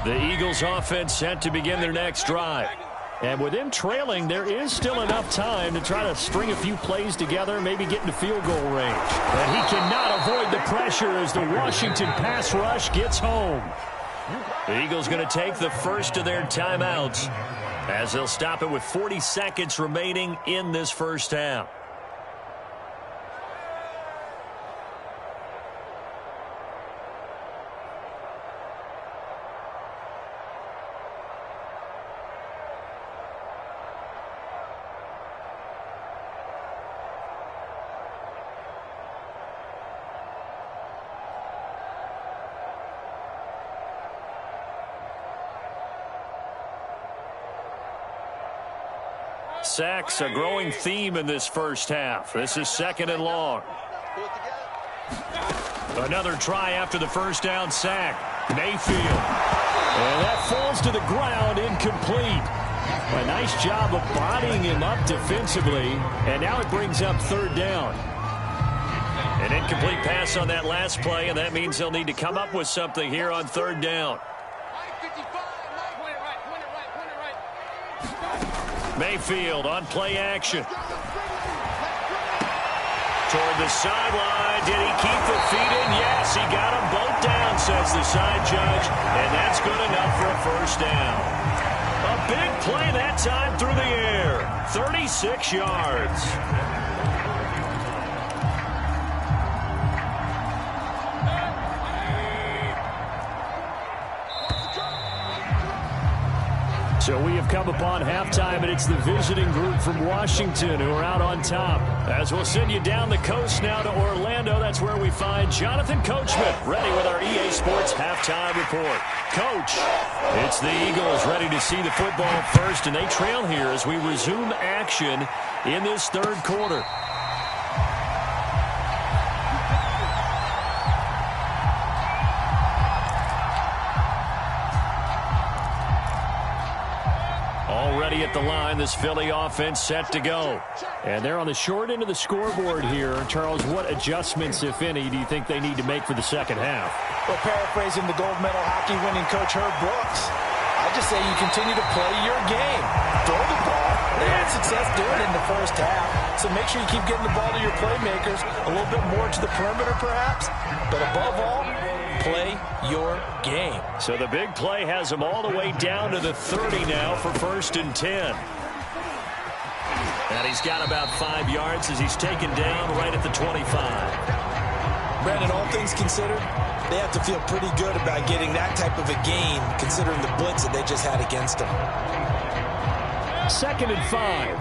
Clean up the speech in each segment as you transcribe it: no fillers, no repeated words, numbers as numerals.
The Eagles offense set to begin their next drive. And with him trailing, there is still enough time to try to string a few plays together, maybe get into field goal range. And he cannot avoid the pressure as the Washington pass rush gets home. The Eagles going to take the first of their timeouts as they'll stop it with 40 seconds remaining in this first half. Sacks, a growing theme in this first half. This is 2nd and long. Another try after the first down sack. Mayfield. And that falls to the ground, incomplete. A nice job of bodying him up defensively. And now it brings up 3rd down. An incomplete pass on that last play, and that means they'll need to come up with something here on 3rd down. Mayfield on play action. Toward the sideline. Did he keep the feet in? Yes, he got them both down, says the side judge. And that's good enough for a first down. A big play that time through the air. 36 yards. So we have come upon halftime, and it's the visiting group from Washington who are out on top. As we'll send you down the coast now to Orlando, that's where we find Jonathan Coachman, ready with our EA Sports halftime report. Coach, it's the Eagles ready to see the football first, and they trail here as we resume action in this 3rd quarter. Already at the line, this Philly offense set to go. And they're on the short end of the scoreboard here. Charles, what adjustments, if any, do you think they need to make for the second half? Well, paraphrasing the gold medal hockey winning coach Herb Brooks, I just say you continue to play your game. Throw the ball. They had success doing it in the first half. So make sure you keep getting the ball to your playmakers, a little bit more to the perimeter perhaps. But above all, play your game. So the big play has him all the way down to the 30 now for 1st and 10. And he's got about 5 yards as he's taken down right at the 25. Brandon, all things considered, they have to feel pretty good about getting that type of a gain considering the blitz that they just had against them. 2nd and 5.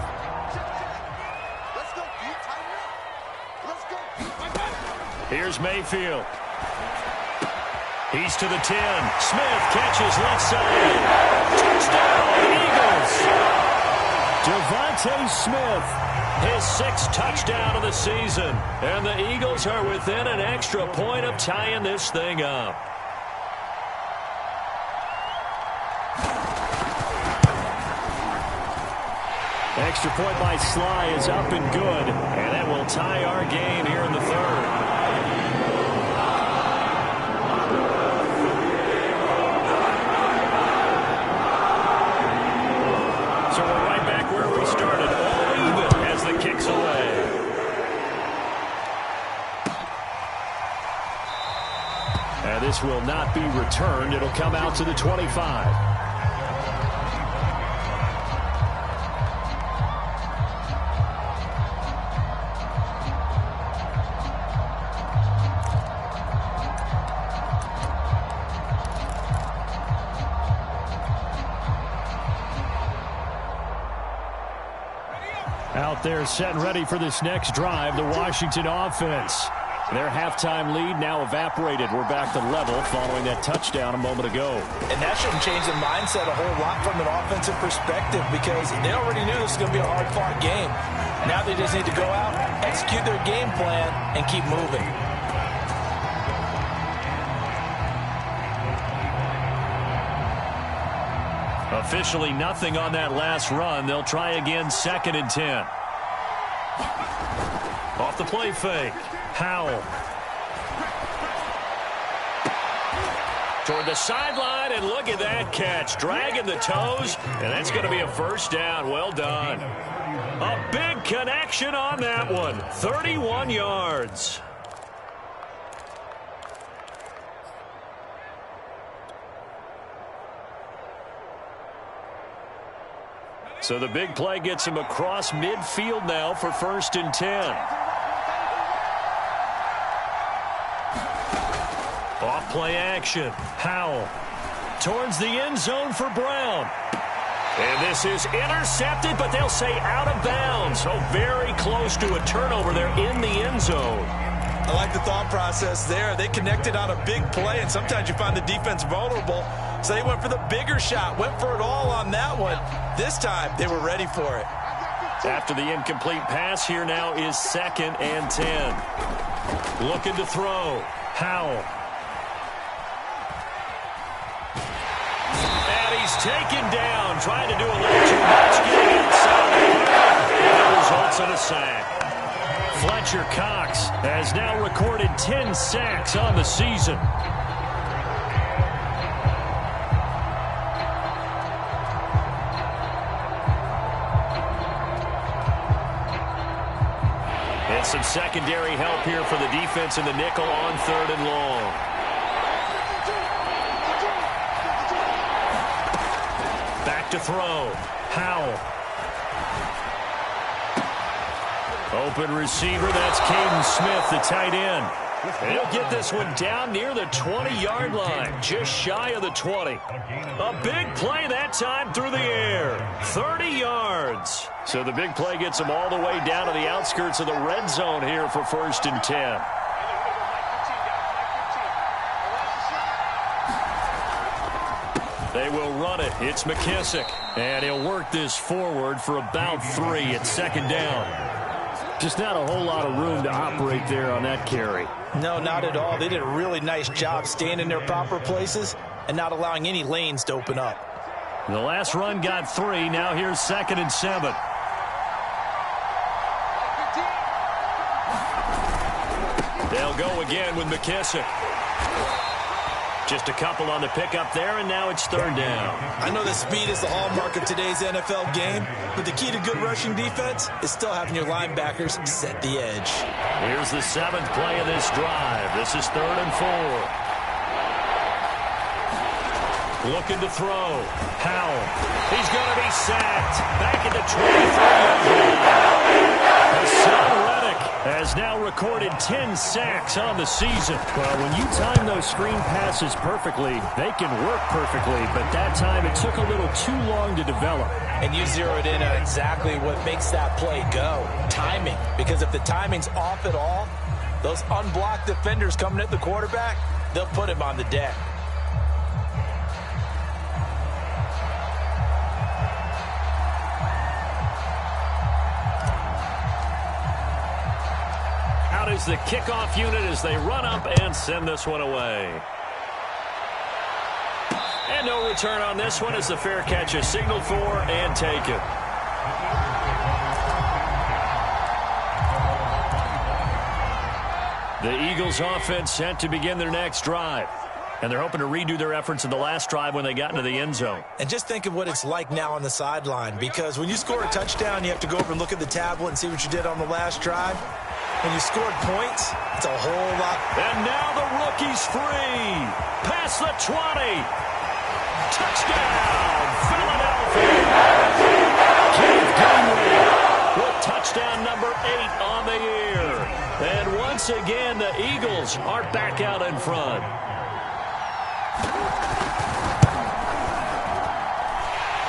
Here's Mayfield. He's to the 10. Smith catches left side. Touchdown, Eagles. Devontae Smith, his 6th touchdown of the season. And the Eagles are within an extra point of tying this thing up. Extra point by Sly is up and good. And that will tie our game here in the 3rd. So we're right back where we started, all even as the kick's away. And this will not be returned. It'll come out to the 25. Out there set and ready for this next drive, the Washington offense. Their halftime lead now evaporated. We're back to level following that touchdown a moment ago. And that shouldn't change the mindset a whole lot from an offensive perspective because they already knew this was going to be a hard-fought game. Now they just need to go out, execute their game plan, and keep moving. Officially nothing on that last run. They'll try again 2nd and 10. Off the play fake. Howell. toward the sideline, and look at that catch. Dragging the toes, and that's going to be a first down. Well done. A big connection on that one. 31 yards. So the big play gets him across midfield now for 1st and 10. Off play action. Howell towards the end zone for Brown. And this is intercepted, but they'll say out of bounds. So very close to a turnover there in the end zone. I like the thought process there. They connected on a big play, and sometimes you find the defense vulnerable. So they went for the bigger shot, went for it all on that one. This time, they were ready for it. After the incomplete pass, here now is 2nd and 10. Looking to throw. Howell. And he's taken down, trying to do a little too much, getting inside the pocket, and it results in a sack. Fletcher Cox has now recorded 10 sacks on the season. And some secondary help here for the defense in the nickel on 3rd and long. Back to throw. Howell. Open receiver, that's Caden Smith, the tight end. And he'll get this one down near the 20-yard line, just shy of the 20. A big play that time through the air, 30 yards. So the big play gets them all the way down to the outskirts of the red zone here for 1st and 10. They will run it. It's McKissick. And he'll work this forward for about 3 at 2nd down. Just not a whole lot of room to operate there on that carry. No, not at all. They did a really nice job staying in their proper places and not allowing any lanes to open up. The last run got 3. Now here's 2nd and 7. They'll go again with McKissick. Just a couple on the pickup there, and now it's 3rd down. I know that speed is the hallmark of today's NFL game, but the key to good rushing defense is still having your linebackers set the edge. Here's the 7th play of this drive. This is 3rd and 4. Looking to throw. Howell. He's going to be sacked. Back at the 23-yard line. Hassan Reddick has now recorded 10 sacks on the season. Well, when you time those screen passes perfectly, they can work perfectly, but that time it took a little too long to develop. And you zeroed in on exactly what makes that play go. Timing. Because if the timing's off at all, those unblocked defenders coming at the quarterback, they'll put him on the deck. Is the kickoff unit as they run up and send this one away. And no return on this one as the fair catch is signaled for and taken. The Eagles offense set to begin their next drive. And they're hoping to redo their efforts in the last drive when they got into the end zone. And just think of what it's like now on the sideline, because when you score a touchdown, you have to go over and look at the tablet and see what you did on the last drive. When you scored points, it's a whole lot. And now the rookie's free. Past the 20. Touchdown, Philadelphia. Keith Greenway with touchdown number 8 on the year. And once again, the Eagles are back out in front.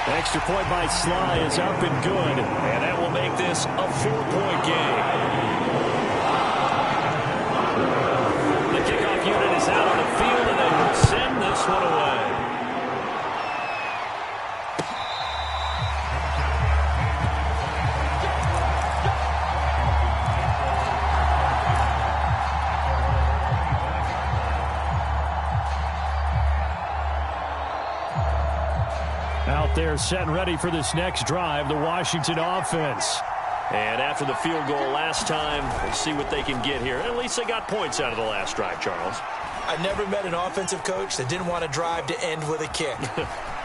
Extra point by Sly is up and good. And that will make this a 4-point game. The kickoff unit is out on the field, and they will send this one away. Out there set and ready for this next drive, the Washington offense. And after the field goal last time, we'll see what they can get here. At least they got points out of the last drive, Charles. I never met an offensive coach that didn't want to drive to end with a kick.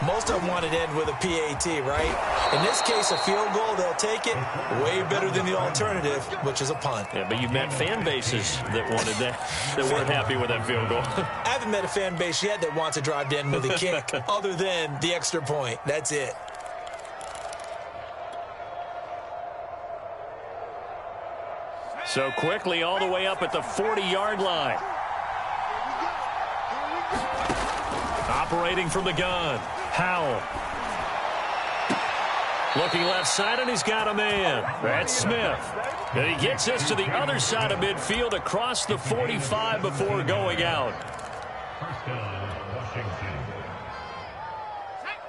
Most of them wanted to end with a PAT, right? In this case, a field goal, they'll take it way better than the alternative, which is a punt. Yeah, but you've met fan bases that wanted that weren't happy with that field goal. I haven't met a fan base yet that wants to drive to end with a kick other than the extra point. That's it. So quickly all the way up at the 40-yard line. Operating from the gun, Howell. Looking left side, and he's got a man. That's Smith. And he gets this to the other side of midfield across the 45 before going out.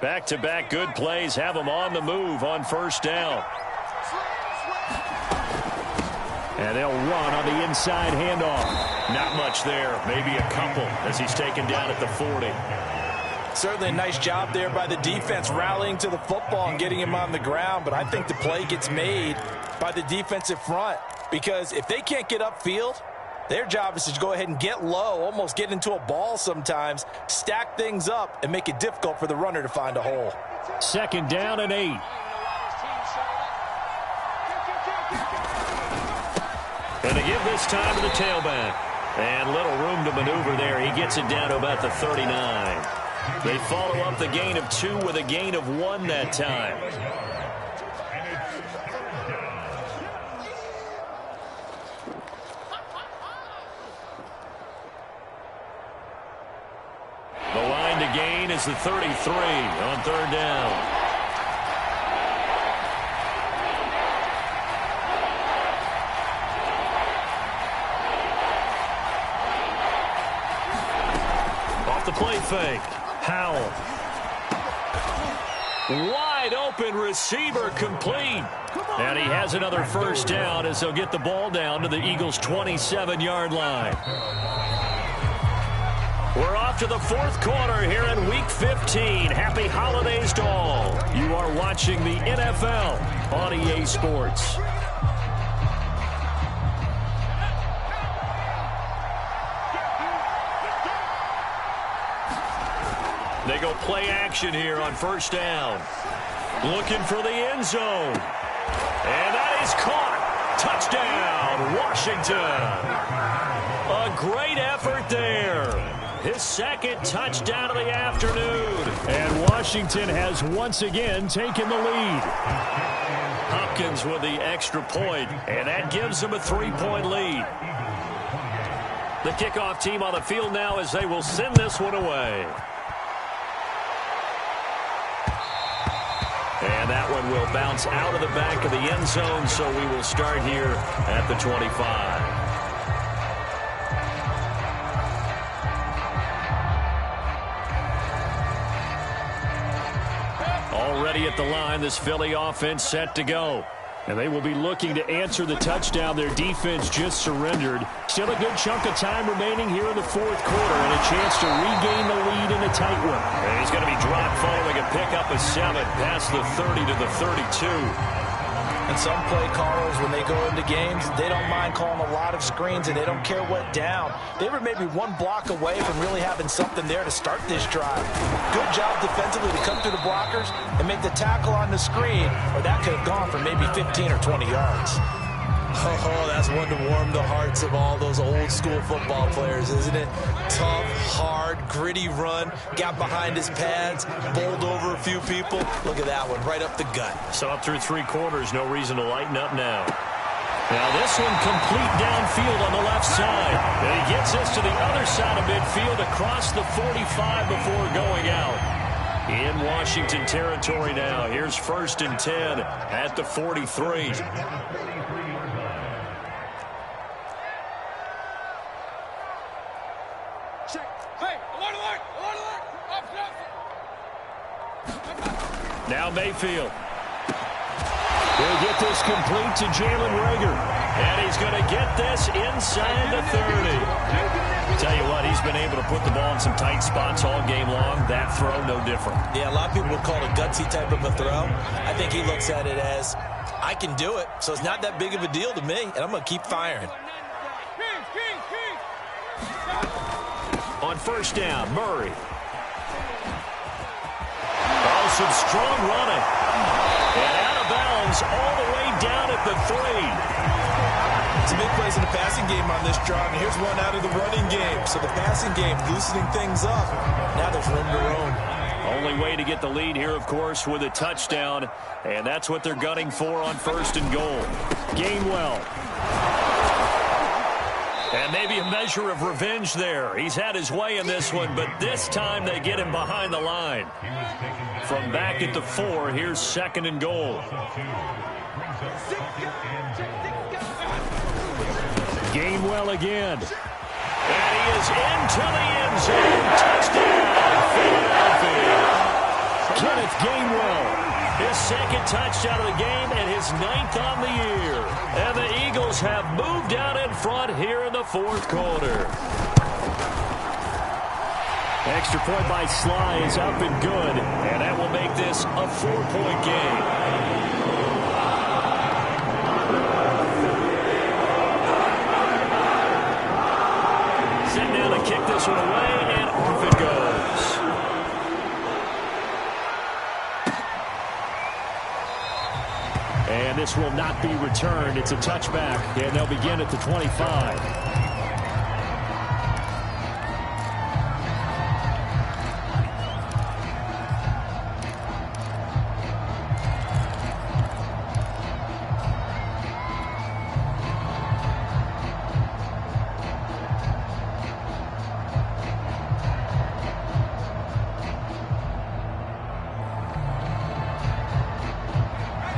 Back-to-back good plays have him on the move on first down. And they'll run on the inside handoff. Not much there, maybe a couple as he's taken down at the 40. Certainly a nice job there by the defense rallying to the football and getting him on the ground, but I think the play gets made by the defensive front because if they can't get upfield, their job is to go ahead and get low, almost get into a ball sometimes, stack things up, and make it difficult for the runner to find a hole. 2nd down and 8. And they give this time to the tailback. And little room to maneuver there. He gets it down to about the 39. They follow up the gain of 2 with a gain of 1 that time. The line to gain is the 33 on 3rd down. The play fake. Howell. Wide open receiver complete. And he has another first down as they'll get the ball down to the Eagles' 27-yard line. We're off to the 4th quarter here in Week 15. Happy holidays to all. You are watching the NFL on EA Sports. They go play action here on first down. Looking for the end zone. And that is caught. Touchdown, Washington. A great effort there. His 2nd touchdown of the afternoon. And Washington has once again taken the lead. Hopkins with the extra point, and that gives them a 3-point lead. The kickoff team on the field now as they will send this one away. And that one will bounce out of the back of the end zone, so we will start here at the 25. Already at the line, this Philly offense set to go. And they will be looking to answer the touchdown their defense just surrendered. Still a good chunk of time remaining here in the 4th quarter and a chance to regain the lead in a tight one. And he's going to be dropped following a pickup of 7 past the 30 to the 32. And some play callers, when they go into games, they don't mind calling a lot of screens, and they don't care what down. They were maybe 1 block away from really having something there to start this drive. Good job defensively to come through the blockers and make the tackle on the screen, or that could have gone for maybe 15 or 20 yards. Oh, that's one to warm the hearts of all those old-school football players, isn't it? Tough, hard, gritty run, got behind his pads, bowled over a few people. Look at that one, right up the gut. So up through 3 quarters, no reason to lighten up now. Now this one complete downfield on the left side. And he gets this to the other side of midfield across the 45 before going out. In Washington territory now. Here's 1st and 10 at the 43. Now Mayfield. He'll get this complete to Jalen Reagor. And he's going to get this inside the 30. Tell you what, he's been able to put the ball in some tight spots all game long. That throw, no different. Yeah, a lot of people would call it a gutsy type of a throw. I think he looks at it as, I can do it, so it's not that big of a deal to me, and I'm going to keep firing. On first down, Murray. Oh, some strong running. And out of bounds all the way down at the 3. Some big plays in the passing game on this drive, and here's one out of the running game. So the passing game loosening things up. Now there's room to roam. Only way to get the lead here, of course, with a touchdown, and that's what they're gunning for on first and goal. Gainwell. And maybe a measure of revenge there. He's had his way in this one, but this time they get him behind the line. From back at the 4, here's second and goal. Gainwell again. And he is into the end zone. Touchdown, Philadelphia. Kenneth Gainwell, his second touchdown of the game and his 9th on the year. And the Eagles have moved out in front here in the 4th quarter. Extra point by Sly is up and good, and that will make this a 4-point game. Sitting down to kick this one away, and off it goes. And this will not be returned. It's a touchback, and they'll begin at the 25.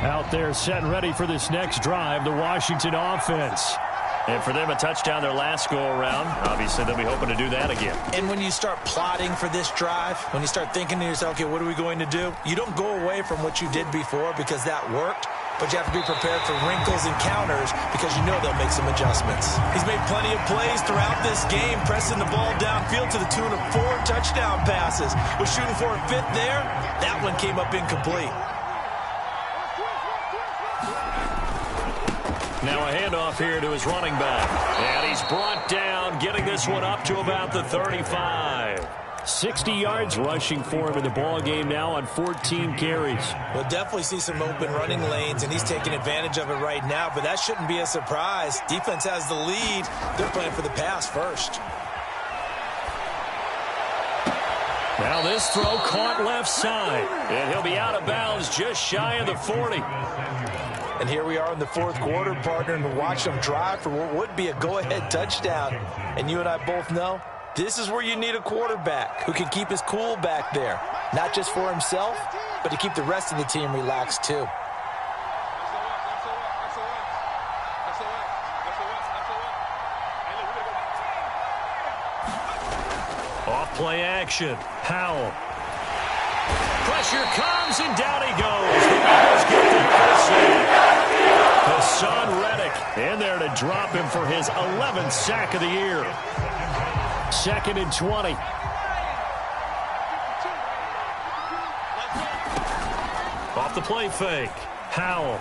Out there set and ready for this next drive, the Washington offense. And for them, a touchdown their last go-around. Obviously, they'll be hoping to do that again. And when you start plotting for this drive, when you start thinking to yourself, okay, what are we going to do? You don't go away from what you did before because that worked, but you have to be prepared for wrinkles and counters because you know they'll make some adjustments. He's made plenty of plays throughout this game, pressing the ball downfield to the tune of 4 touchdown passes. Was shooting for a 5th there. That one came up incomplete. Now a handoff here to his running back. And he's brought down, getting this one up to about the 35. 60 yards rushing for him in the ball game now on 14 carries. We'll definitely see some open running lanes, and he's taking advantage of it right now, but that shouldn't be a surprise. Defense has the lead. They're playing for the pass first. Now this throw caught left side, and he'll be out of bounds just shy of the 40. And here we are in the 4th quarter, partner, and watch them drive for what would be a go-ahead touchdown. And you and I both know this is where you need a quarterback who can keep his cool back there, not just for himself, but to keep the rest of the team relaxed too. Off play action. Howell. Pressure comes, and down he goes. The Eagles get there for the save. Hassan Reddick in there to drop him for his 11th sack of the year. 2nd and 20. Off the play fake. Howell.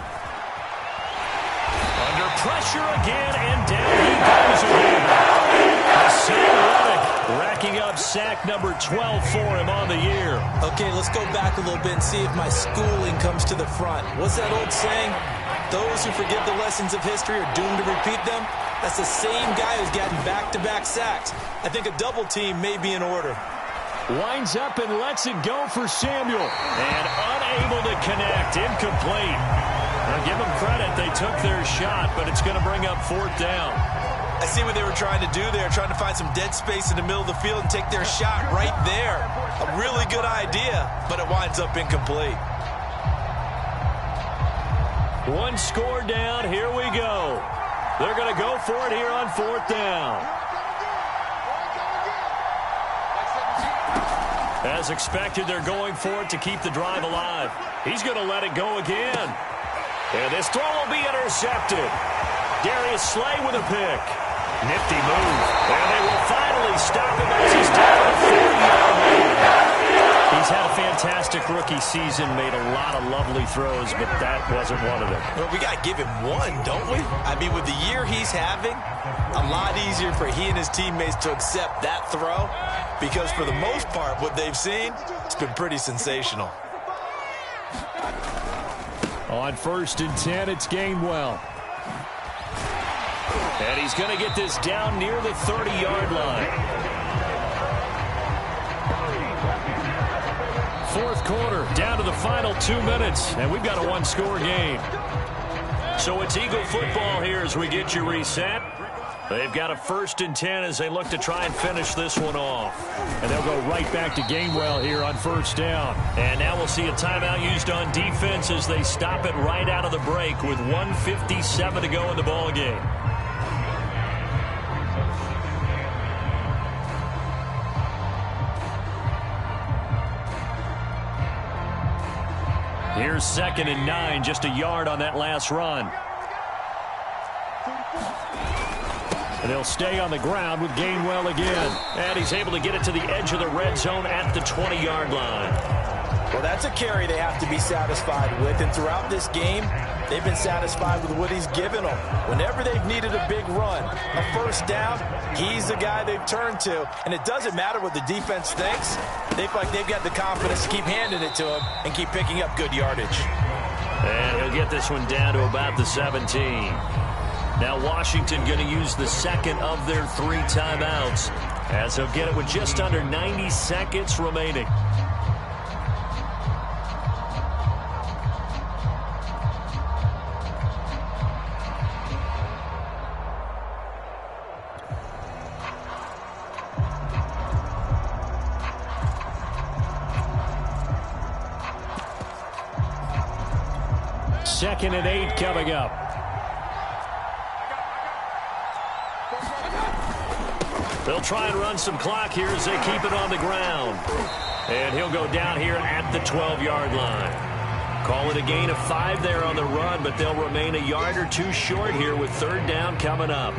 Under pressure again, and down he goes again. Hassan Reddick racking up sack number 12 for him on the year. Okay, let's go back a little bit and see if my schooling comes to the front. What's that old saying? Those who forget the lessons of history are doomed to repeat them. That's the same guy who's gotten back-to-back sacks. I think a double team may be in order. Winds up and lets it go for Samuel. And unable to connect. Incomplete. Now give them credit. They took their shot, but it's going to bring up 4th down. I see what they were trying to do there, trying to find some dead space in the middle of the field and take their shot right there. A really good idea, but it winds up incomplete. One score down. Here we go. They're going to go for it here on 4th down. As expected, they're going for it to keep the drive alive. He's going to let it go again. And this throw will be intercepted. Darius Slay with a pick. Nifty move. And they will finally stop him as he's down the 40-yard line. He's had a fantastic fantastic rookie season, made a lot of lovely throws, but that wasn't one of them. Well, we got to give him one, don't we? I mean, with the year he's having, a lot easier for he and his teammates to accept that throw, because for the most part, what they've seen, it's been pretty sensational. On 1st and 10, it's Gainwell. And he's going to get this down near the 30-yard line. Fourth quarter, down to the final 2 minutes, and we've got a one-score game. So it's Eagle football here as we get you reset. They've got a 1st and 10 as they look to try and finish this one off. And they'll go right back to Gainwell here on 1st down. And now we'll see a timeout used on defense as they stop it right out of the break with 1:57 to go in the ball game. Here's 2nd and 9, just a yard on that last run. And they'll stay on the ground with Gainwell again. And he's able to get it to the edge of the red zone at the 20-yard line. Well, that's a carry they have to be satisfied with. And throughout this game, they've been satisfied with what he's given them. Whenever they've needed a big run, a 1st down, he's the guy they've turned to. And it doesn't matter what the defense thinks. They feel like they've got the confidence to keep handing it to him and keep picking up good yardage. And he'll get this one down to about the 17. Now Washington going to use the 2nd of their 3 timeouts as they'll get it with just under 90 seconds remaining. Second and 8 coming up. They'll try and run some clock here as they keep it on the ground. And he'll go down here at the 12-yard line. Call it a gain of 5 there on the run, but they'll remain a yard or 2 short here with 3rd down coming up.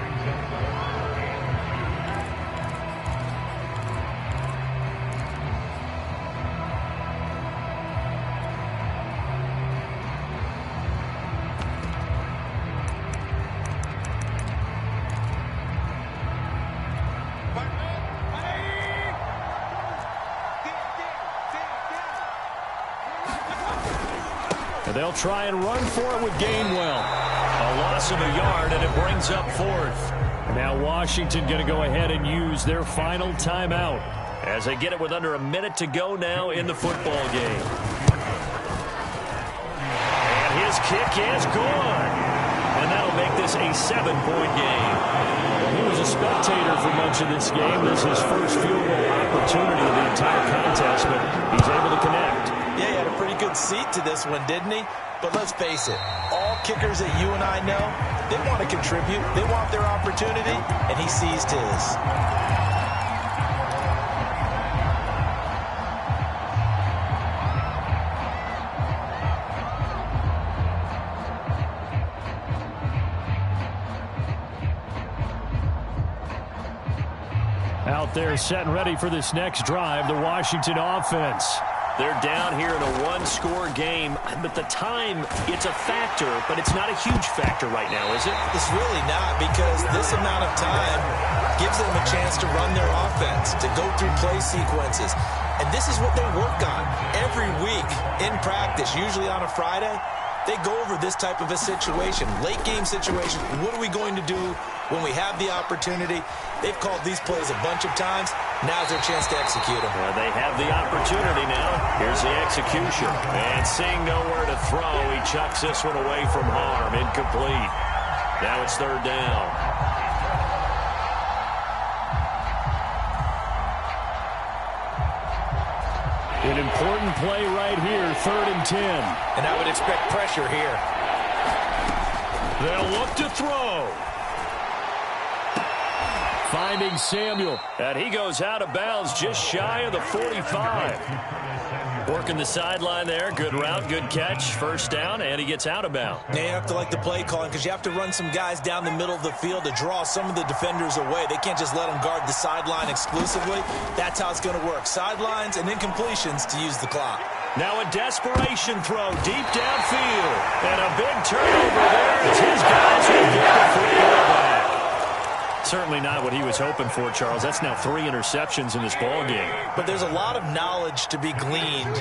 And they'll try and run for it with Gainwell. A loss of a yard, and it brings up 4th. Now Washington going to go ahead and use their final timeout as they get it with under a minute to go now in the football game. And his kick is good. And that'll make this a 7-point game. Well, he was a spectator for much of this game. This is his first field goal opportunity of the entire contest, but he's able to connect. Yeah, he had a pretty good seat to this one, didn't he? But let's face it, all kickers that you and I know, they want to contribute. They want their opportunity, and he seized his. Out there set and ready for this next drive, the Washington offense. They're down here in a one-score game, but the time, it's a factor, but it's not a huge factor right now, is it? It's really not, because this amount of time gives them a chance to run their offense, to go through play sequences. And this is what they work on every week in practice, usually on a Friday. They go over this type of a situation, late game situation. What are we going to do when we have the opportunity? They've called these plays a bunch of times. Now's their chance to execute them. Well, they have the opportunity now. Here's the execution. And seeing nowhere to throw, he chucks this one away from harm. Incomplete. Now it's 3rd down. An important play right here, 3rd and 10. And I would expect pressure here. They'll look to throw. Finding Samuel. And he goes out of bounds just shy of the 45. Working the sideline there. Good route, good catch. 1st down, and he gets out of bounds. Now you have to like the play calling because you have to run some guys down the middle of the field to draw some of the defenders away. They can't just let them guard the sideline exclusively. That's how it's going to work. Sidelines and incompletions to use the clock. Now a desperation throw deep downfield. And a big turnover there as his guys will get the football back. Certainly not what he was hoping for, Charles. That's now 3 interceptions in this ball game. But there's a lot of knowledge to be gleaned